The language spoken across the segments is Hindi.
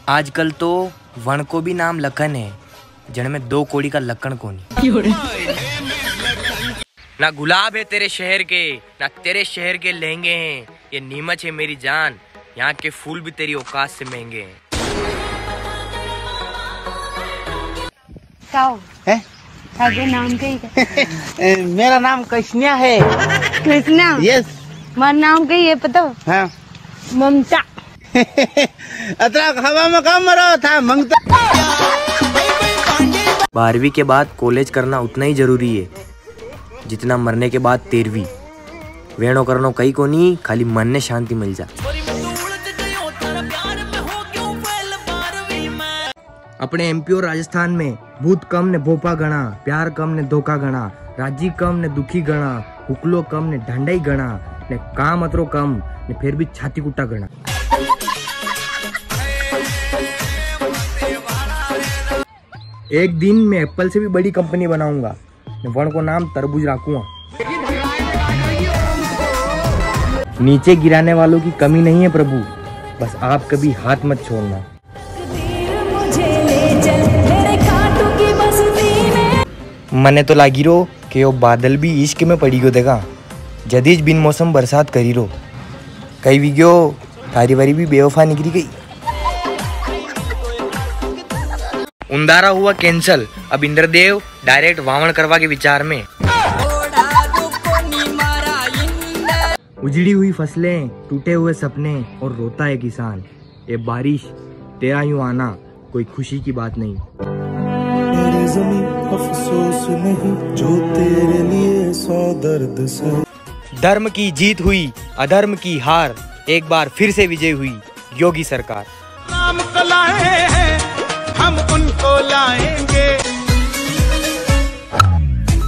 आजकल तो वन को भी नाम लखन है, जड़ में 2 कोड़ी का लखन कोनी। ना गुलाब है तेरे शहर के, ना तेरे शहर के लहंगे हैं। ये नीमच है मेरी जान, यहाँ के फूल भी तेरी औकात से महंगे हैं। है? नाम क्या मेरा नाम कृष्णा है। कृष्णा? यस। मेरा नाम क्या है पता? हाँ। ममता। अतरा हवा में काम मरो था ममता। 12वीं के बाद कॉलेज करना उतना ही जरूरी है जितना मरने के बाद 13वीं। वेणो करनो कई को नहीं, खाली मन ने शांति मिल जा। अपने एमपी और राजस्थान में भूत कम ने भोपा गणा, प्यार कम ने धोखा गणा, राजी कम ने दुखी गणा, हुकलो कम ने ढंडाई गणा, ने काम अतरो कम ने फिर भी छाती कुटा गणा। एक दिन मैं एप्पल से भी बड़ी कंपनी बनाऊंगा, वन को नाम तरबूज रखूंगा। नीचे गिराने वालों की कमी नहीं है प्रभु, बस आप कभी हाथ मत छोड़ना। मने तो लागी रो कि वो बादल भी इश्क में पड़ी गयो देगा, जदीज बिन मौसम बरसात करी रो। कई भी गयो तारी वारी भी बेवफा निकली गई। उंदारा हुआ कैंसल, अब इंद्रदेव डायरेक्ट वावण करवा के विचार में। उजड़ी हुई फसलें, टूटे हुए सपने और रोता है किसान। ये बारिश तेरा यूं आना कोई खुशी की बात नहीं। तेरे ज़मीं अफसोस नहीं जो तेरे लिए 100 दर्द सहे। धर्म की जीत हुई, अधर्म की हार, एक बार फिर से विजय हुई योगी सरकार। नाम को लाए हैं, हम उनको लाएंगे।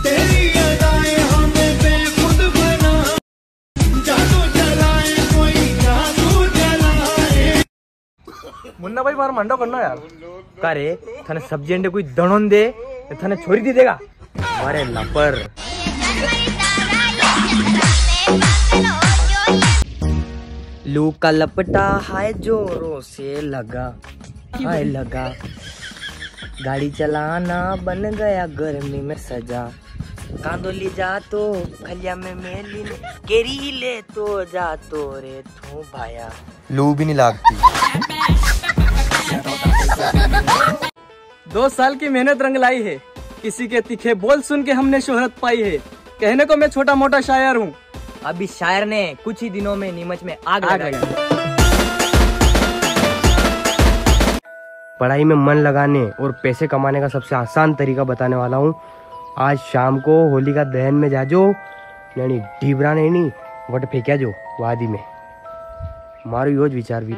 तेरी अदाएं हमें बेखुद बना, जादू जलाए कोई जादू जलाए। मुन्ना भाई मार मंडो करना यार। का रे थाने सब्जी अंडे कोई दणोन दे थाने छोड़ी दी देगा। अरे लपर लू का लपटा हाय जोरों से लगा, हाय लगा। गाड़ी चलाना बन गया गर्मी में सजा। कांदोली जा तो खलिया में मेली केरी ले तो जा तो रे तू भाया। लू भी नहीं लागती। 2 साल की मेहनत रंग लाई है, किसी के तीखे बोल सुन के हमने शोहरत पाई है। कहने को मैं छोटा मोटा शायर हूँ, अभी शायर ने कुछ ही दिनों में नीमच में आग लगाई। पढ़ाई में मन लगाने और पैसे कमाने का सबसे आसान तरीका बताने वाला हूँ। आज शाम को होलिका दहन में जाजो, यानी ढीबरा नहीं वट फेंका जो वादी में। मारो योज विचार भी।